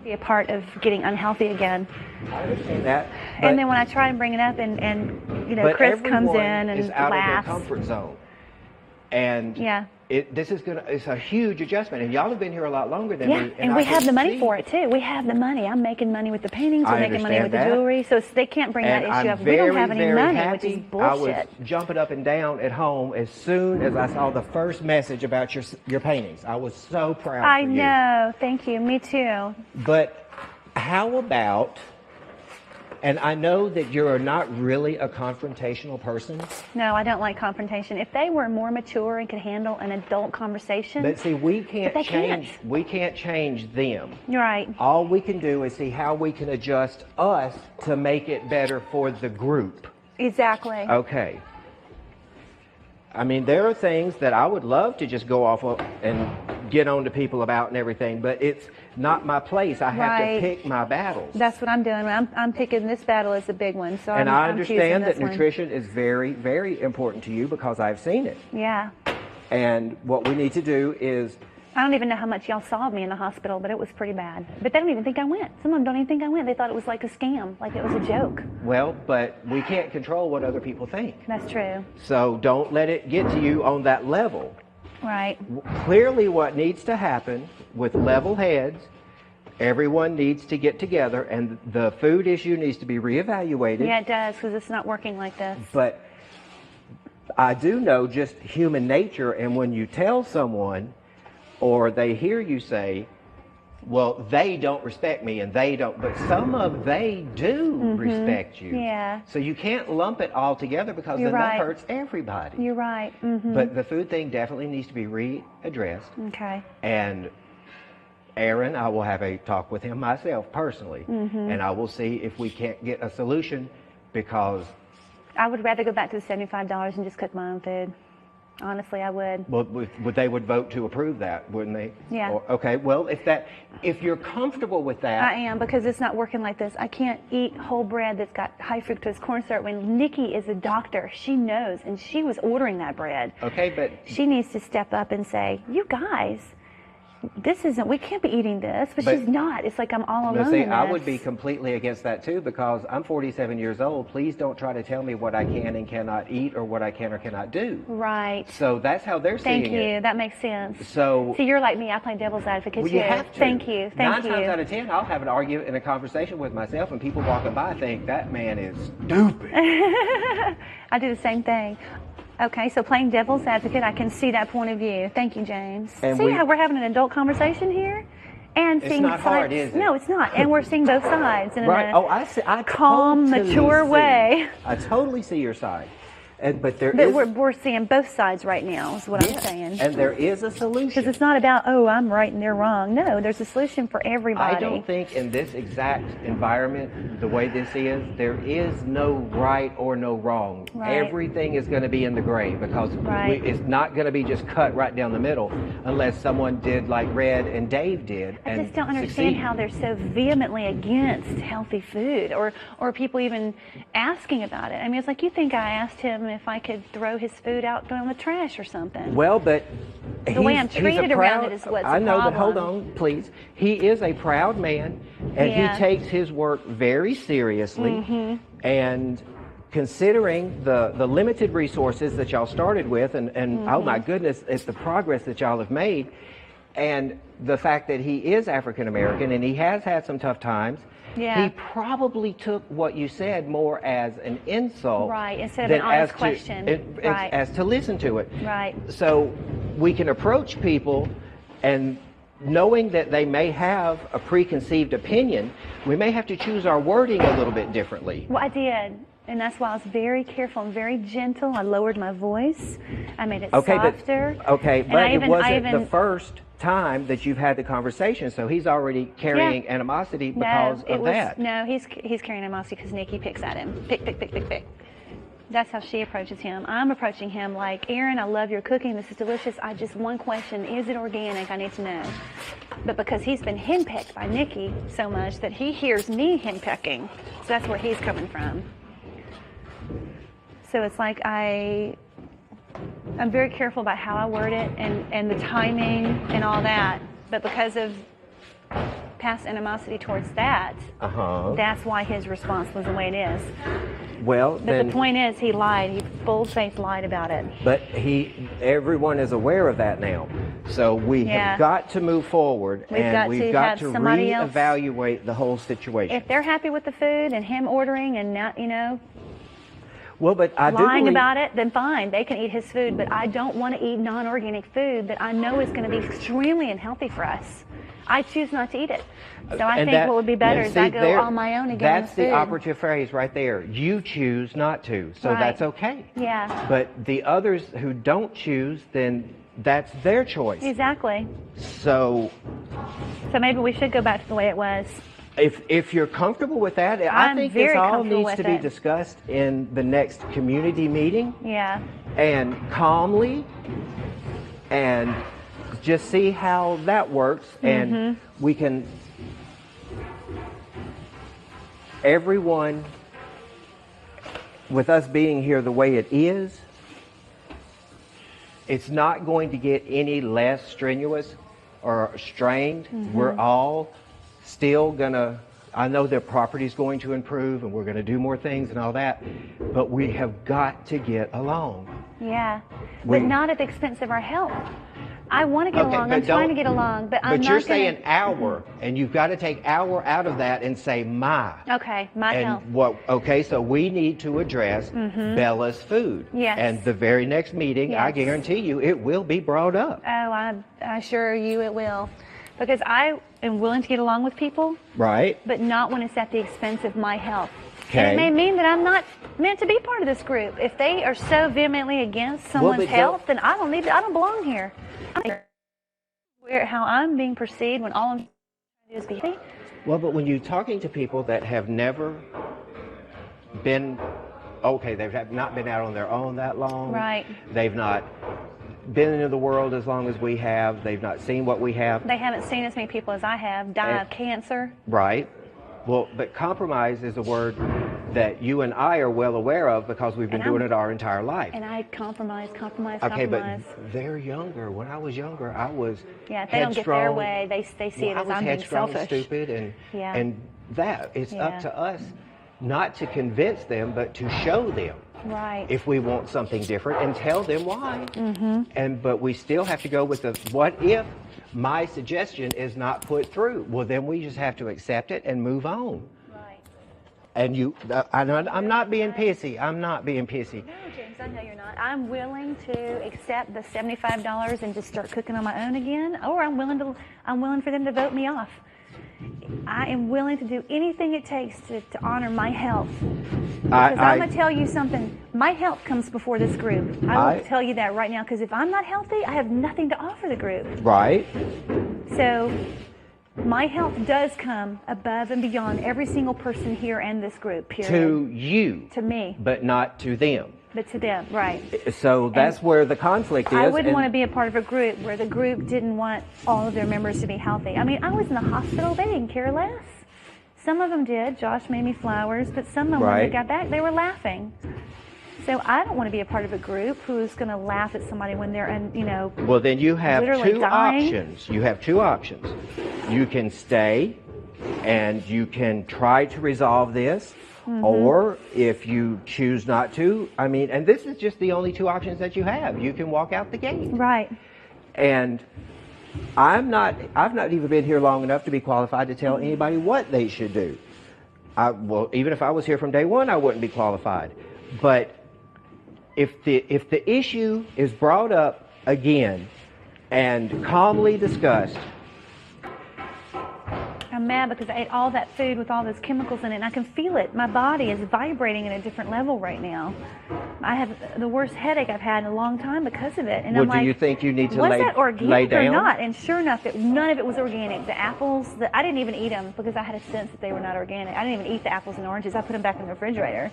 be a part of getting unhealthy again. I understand that. And then when I try and bring it up, and you know, Chris comes in and is out laughs. of their comfort zone, and yeah. It's a huge adjustment, and y'all have been here a lot longer than me. And we have the money for it too. We have the money. I'm making money with the paintings. We're making money with the jewelry. So they can't bring that issue up. We don't have any money, which is bullshit. I was jumping up and down at home as soon as I saw the first message about your paintings. I was so proud for you. I know. Thank you. Me too. But how about? And I know that you're not really a confrontational person. No, I don't like confrontation. If they were more mature and could handle an adult conversation. But see, we can't change them. You're right. All we can do is see how we can adjust us to make it better for the group. Exactly. Okay. I mean, there are things that I would love to just go off of and get on to people about and everything, but it's not my place. I have to pick my battles. That's what I'm doing. I'm picking this battle as a big one. So and I understand that one. nutrition is very, very important to you because I've seen it. Yeah. And what we need to do is... I don't even know how much y'all saw of me in the hospital, but it was pretty bad. But they don't even think I went. Some of them don't even think I went. They thought it was like a scam, like it was a joke. Well, but we can't control what other people think. That's true. So don't let it get to you on that level. Right. Clearly what needs to happen with level heads, everyone needs to get together and the food issue needs to be reevaluated. Yeah, it does, because it's not working like this. But I do know just human nature, and when you tell someone or they hear you say, well, they don't respect me and they don't, but some of they do respect you. Yeah. So you can't lump it all together because then that hurts everybody. You're right. But the food thing definitely needs to be readdressed. Okay. And Aaron, I will have a talk with him myself personally, and I will see if we can't get a solution because... I would rather go back to the $75 and just cook my own food. Honestly, I would. Well, they would vote to approve that, wouldn't they? Yeah. Okay. Well, if you're comfortable with that, I am, because it's not working like this. I can't eat whole bread that's got high fructose corn syrup. When Nikki is a doctor, she knows, and she was ordering that bread. Okay, but she needs to step up and say, "You guys, we can't be eating this," but she's not. It's like I'm all alone. See, in I this. would be completely against that too because I'm 47 years old. Please don't try to tell me what I can and cannot eat or what I can or cannot do. Right. So that's how they're seeing it. Thank you. That makes sense. So see, you're like me. I play devil's advocate too. You have to. Thank you. Thank you. 9 times out of 10, I'll have an argument and a conversation with myself, and people walking by think that man is stupid. I do the same thing. Okay, so playing devil's advocate, I can see that point of view. Thank you, James. And see how we're having an adult conversation here? And it's not hard, is it? No, it's not. And we're seeing both sides in I calm, mature way. I totally see your side. But we're seeing both sides right now, is what I'm saying. And there is a solution. Because it's not about, oh, I'm right and they're wrong. No, there's a solution for everybody. I don't think in this exact environment, the way this is, there is no right or no wrong. Right. Everything is going to be in the gray because it's not going to be just cut right down the middle unless someone did like Red and Dave did. I just don't understand how they're so vehemently against healthy food or people even asking about it. I mean, it's like you think I asked him if I could throw his food out in the trash or something. Well, but the way I'm treated around it is what's I know, the problem. but hold on, please. He is a proud man, and he takes his work very seriously. And considering the limited resources that y'all started with, and oh my goodness, it's the progress that y'all have made, and the fact that he is African American and he has had some tough times. Yeah. He probably took what you said more as an insult, right? Instead of an honest question, as to listen to it, right? So we can approach people, and knowing that they may have a preconceived opinion, we may have to choose our wording a little bit differently. Well, I did. And that's why I was very careful and very gentle. I lowered my voice. I made it softer. But it wasn't the first time that you've had the conversation, so he's already carrying animosity because of that. No, he's carrying animosity because Nikki picks at him. Pick. That's how she approaches him. I'm approaching him like, Aaron, I love your cooking. This is delicious. One question. Is it organic? I need to know. But because he's been henpecked by Nikki so much that he hears me henpecking, so that's where he's coming from. So it's like I'm very careful about how I word it and the timing and all that. But because past animosity towards that, that's why his response was the way it is. Well, But then, the point is, he lied. He full-faced lied about it. but everyone is aware of that now. So we have got to move forward, and we've got to reevaluate the whole situation. If they're happy with the food and him ordering and not, well, but I do lying believe, about it, then fine, they can eat his food. But I don't want to eat non-organic food that I know is going to be extremely unhealthy for us. I choose not to eat it. So I think what would be better is I go on my own again. That's the operative phrase right there. You choose not to, so that's okay. Yeah. But the others who don't choose, then that's their choice. Exactly. So maybe we should go back to the way it was. If you're comfortable with that, I think this all needs to be discussed in the next community meeting. Yeah. And calmly, and just see how that works, and we can, everyone, with us being here the way it is, it's not going to get any less strenuous or strained. We're all still gonna, I know their property's going to improve and we're gonna do more things and all that, but we have got to get along. Yeah, but not at the expense of our health. I want to get along. I'm trying to get along, but I'm not. But you're saying our, and you've got to take our out of that and say my. Okay, my health. Okay, so we need to address Bella's food. Yes. And the very next meeting, I guarantee you, it will be brought up. Oh, I assure you it will. Because I am willing to get along with people. Right. But not when it's at the expense of my health. Okay. And it may mean that I'm not meant to be part of this group. If they are so vehemently against someone's health, then I don't belong here. How I'm being perceived when all I'm trying to do is be healthy. Well, but when you're talking to people that have never been, they have not been out on their own that long. Right. They've not been into the world as long as we have. They've not seen what we have. They haven't seen as many people as I have die of cancer. Right. Well, but compromise is a word that you and I are well aware of because we've been doing it our entire life. And I compromise. Okay, but they're younger. When I was younger, I was if they don't get their way, they see it as I'm being selfish. Stupid, and that it's up to us not to convince them, but to show them. Right. If we want something different, and tell them why. But we still have to go with the what if my suggestion is not put through. Well, then we just have to accept it and move on. Right. And I'm not being pissy. I'm not being pissy. No, James, I know you're not. I'm willing to accept the $75 and just start cooking on my own again, or I'm willing for them to vote me off. I am willing to do anything it takes to honor my health. Because I'm going to tell you something. My health comes before this group. I will tell you that right now. Because if I'm not healthy, I have nothing to offer the group. Right. So my health does come above and beyond every single person here and this group, period. To you. To me. But not to them. But to them, right. So that's where the conflict is. I wouldn't want to be a part of a group where the group didn't want all of their members to be healthy. I mean, I was in the hospital. They didn't care less. Some of them did. Josh made me flowers. But some of them, when they got back, they were laughing. So I don't want to be a part of a group who's going to laugh at somebody when they're, Well, then you have two dying. options. You have two options. You can stay and you can try to resolve this. Or if you choose not to, and this is just the only two options that you have. You can walk out the gate. Right. And I've not even been here long enough to be qualified to tell anybody what they should do. Even if I was here from day one, I wouldn't be qualified. But if the issue is brought up again and calmly discussed, I'm mad because I ate all that food with all those chemicals in it, and I can feel it. My body is vibrating at a different level right now. I have the worst headache I've had in a long time because of it. And I'm like, do you think you need to was lay that organic lay down? Or not? And sure enough, none of it was organic. The apples, I didn't even eat them because I had a sense that they were not organic. I didn't even eat the apples and oranges. I put them back in the refrigerator.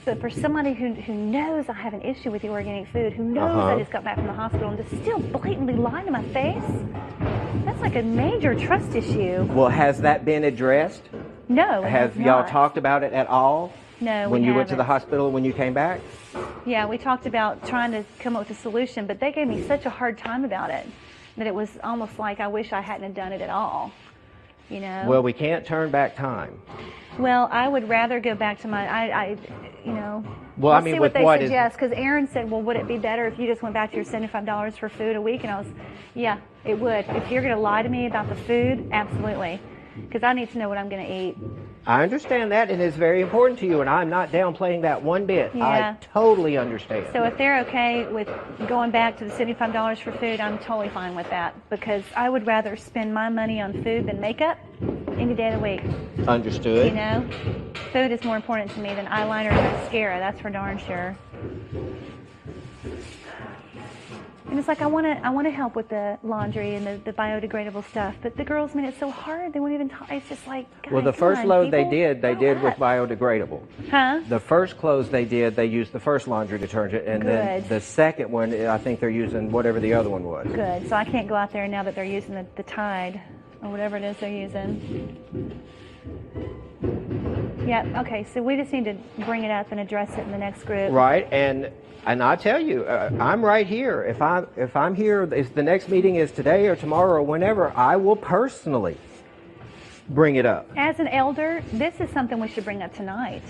But for somebody who knows I have an issue with the organic food, who knows I just got back from the hospital, and to still blatantly lie to my face, that's like a major trust issue. Well, has that been addressed? No. Have y'all talked about it at all? No, when you went to the hospital when you came back? Yeah, we talked about trying to come up with a solution, but they gave me such a hard time about it that it was almost like I wish I hadn't have done it at all. you know. Well, we can't turn back time. Well, I would rather go back to you know. Well, We'll I mean, see with what they what suggest. Because Aaron said, well, would it be better if you just went back to your $75 for food a week? And I was, yeah, it would. If you're going to lie to me about the food, absolutely. Because I need to know what I'm going to eat. I understand that, and it's very important to you, and I'm not downplaying that one bit. Yeah. I totally understand. So if they're okay with going back to the $75 for food, I'm totally fine with that. Because I would rather spend my money on food than makeup any day of the week. Understood. You know? Food is more important to me than eyeliner and mascara. That's for darn sure. And it's like I want to help with the laundry and the biodegradable stuff, but the girls made it so hard. They won't even talk. It's just like, guys, Well, the first come on, load people. they did with What? biodegradable. Huh? The first clothes they used the first laundry detergent, and then Good. the second one, I think they're using whatever the other one was. Good. So I can't go out there now that they're using the Tide or whatever it is they're using. Yeah. Okay. So we just need to bring it up and address it in the next group. Right, and I tell you, I'm right here. If I'm here, if the next meeting is today or tomorrow or whenever, I will personally bring it up. As an elder, this is something we should bring up tonight.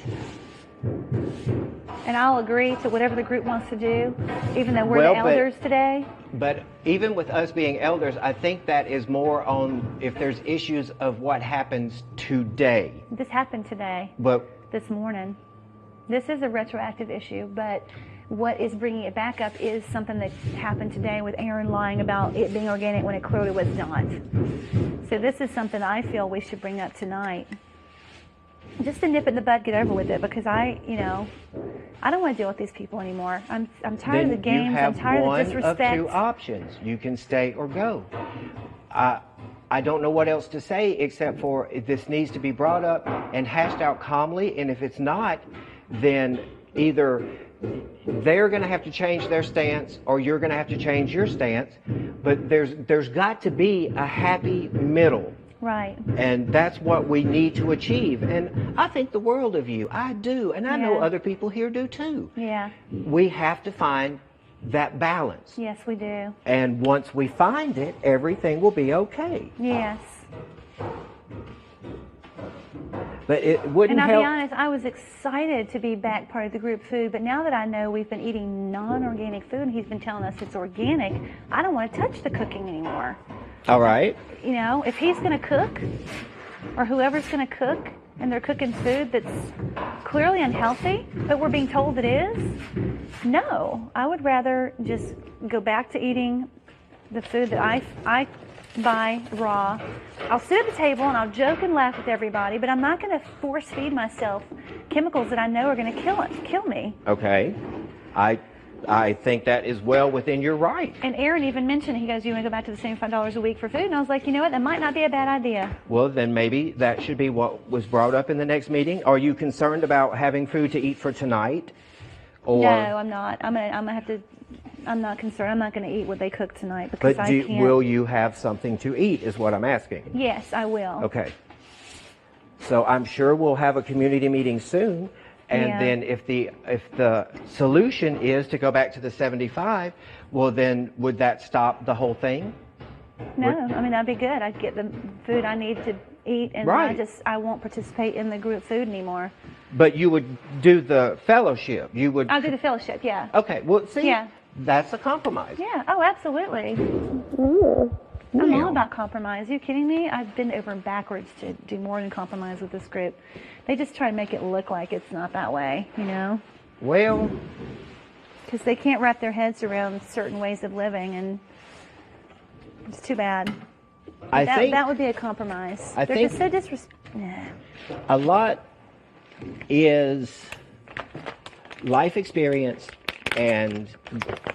And I'll agree to whatever the group wants to do, even though we're Well, the but- elders today. But even with us being elders, I think that is more on if there's issues of what happens today. This happened today, But this morning. This is a retroactive issue, but what is bringing it back up is something that happened today with Aaron lying about it being organic when it clearly was not. So this is something I feel we should bring up tonight. Just to nip it in the bud, get over with it, because I don't want to deal with these people anymore. I'm tired of the then you games. have I'm tired of the one disrespect. of two options. You can stay or go. I don't know what else to say except for this needs to be brought up and hashed out calmly. And if it's not, then either they're going to have to change their stance or you're going to have to change your stance. But there's got to be a happy middle. Right. And that's what we need to achieve. And I think the world of you. I do. And I know Yeah. other people here do too. Yeah. We have to find that balance. Yes, we do. And once we find it, everything will be okay. Yes. But it wouldn't And I'll help. be honest, I was excited to be back part of the group food, but now that I know we've been eating non-organic food and he's been telling us it's organic, I don't want to touch the cooking anymore. All right. You know, if he's going to cook, or whoever's going to cook, and they're cooking food that's clearly unhealthy, but we're being told it is, no. I would rather just go back to eating the food that I buy raw. I'll sit at the table and I'll joke and laugh with everybody, but I'm not going to force feed myself chemicals that I know are going to kill me. Okay. I think that is well within your right. And Aaron even mentioned, he goes, you want to go back to the same $5 a week for food? And I was like, you know what, that might not be a bad idea. Well, then maybe that should be what was brought up in the next meeting. Are you concerned about having food to eat for tonight? Or No, I'm not. I'm gonna have to. I'm not concerned. I'm not going to eat what they cook tonight because But I can't. will you have something to eat is what I'm asking. Yes, I will. Okay. So I'm sure we'll have a community meeting soon. And Yeah. then if the solution is to go back to the 75, well then would that stop the whole thing? No, I mean that'd be good. I'd get the food I need to eat, and Right. I won't participate in the group food anymore. But you would do the fellowship. You would. I'll do the fellowship. Yeah. Okay. Well, see, Yeah. that's a compromise. Yeah. Oh, absolutely. I'm all about compromise. Are you kidding me? I've been over and backwards to do more than compromise with this group. They just try to make it look like it's not that way, you know? Well, Because they can't wrap their heads around certain ways of living, and it's too bad. I think That would be a compromise. I They're think- just so disrespectful. a lot is life experience, and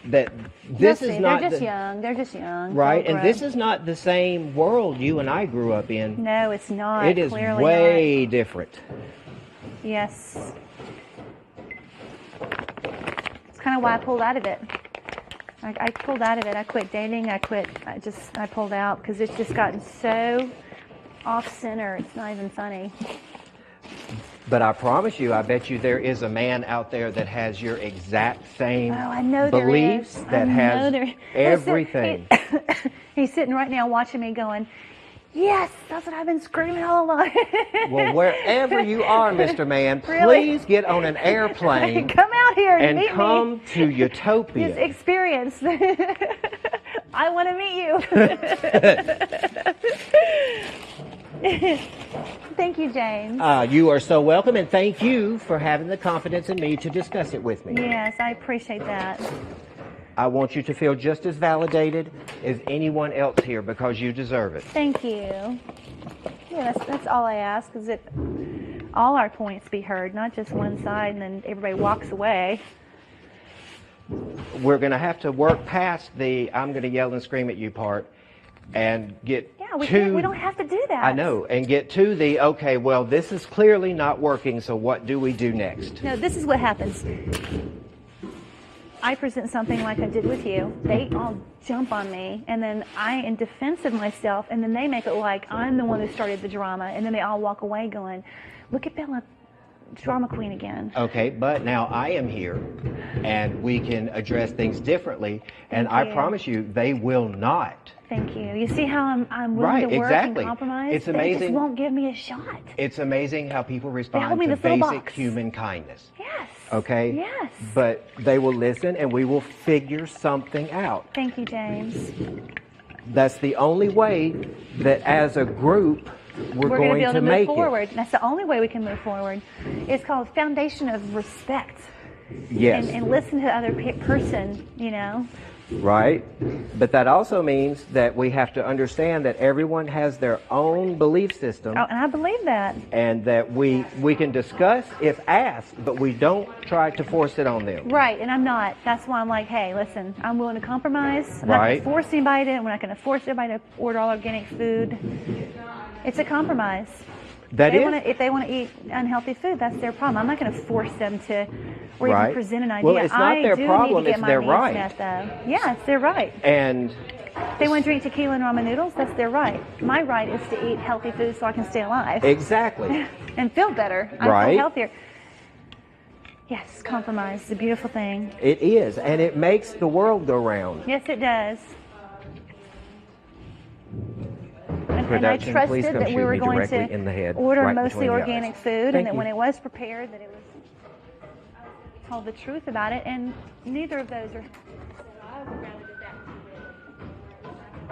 that this is not They're just the- young. They're just young. right, They'll and grow. this is not the same world you and I grew up in. No, it's not. It is Clearly way different. not. Yes. It's kind of why I pulled out of it. I pulled out of it. I quit dating. I pulled out because it's just gotten so off center. It's not even funny. But I promise you, I bet you there is a man out there that has your exact same Oh, I know there beliefs, is. that I know has there- everything. He's sitting right now watching me going, Yes, that's what I've been screaming all along. Well, wherever you are, Mr. Man, Really? please get on an airplane Come out here and meet come me. to Utopia. This experience. I want to meet you. Thank you, James. You are so welcome, and thank you for having the confidence in me to discuss it with me. Yes, I appreciate that. I want you to feel just as validated as anyone else here because you deserve it. Thank you. Yeah, that's all I ask, is that all our points be heard, not just one side and then everybody walks away. We're going to have to work past the I'm going to yell and scream at you part and get we don't have to do that. I know, and get to the, okay, well, this is clearly not working, so what do we do next? No, this is what happens. I present something like I did with you. They all jump on me, and then I, in defense of myself, and then they make it like I'm the one who started the drama, and then they all walk away going, look at Bella, drama queen again. Okay, but now I am here, and we can address things differently, and I promise you, they will not. Thank you. You see how I'm willing to work and compromise? It's amazing. They just won't give me a shot. It's amazing how people respond me to this little basic box. human kindness. Yes. Okay? Yes. But they will listen, and we will figure something out. Thank you, James. That's the only way that as a group we're going to be able to make move forward. That's the only way we can move forward. It's called foundation of respect. Yes. And listen to the other person, you know. Right. But that also means that we have to understand that everyone has their own belief system. Oh, and I believe that. And that we can discuss if asked, but we don't try to force it on them. Right, and I'm not. That's why I'm like, hey, listen, I'm willing to compromise. I'm not going to force anybody to. We're not going to force everybody to order all organic food. It's a compromise. If they want to eat unhealthy food, that's their problem. I'm not going to force them to, or even present an idea. Well, it's not their problem, it's their right. Met, though. Yeah, it's their right. And if they want to drink tequila and ramen noodles, that's their right. My right is to eat healthy food so I can stay alive. Exactly. And feel better. I feel healthier. Yes, compromise is a beautiful thing. It is, and it makes the world go round. Yes, it does. And I Production, trusted that we were going to in the head, order right mostly organic food, and that you. when it was prepared, that it was told the truth about it, and neither of those are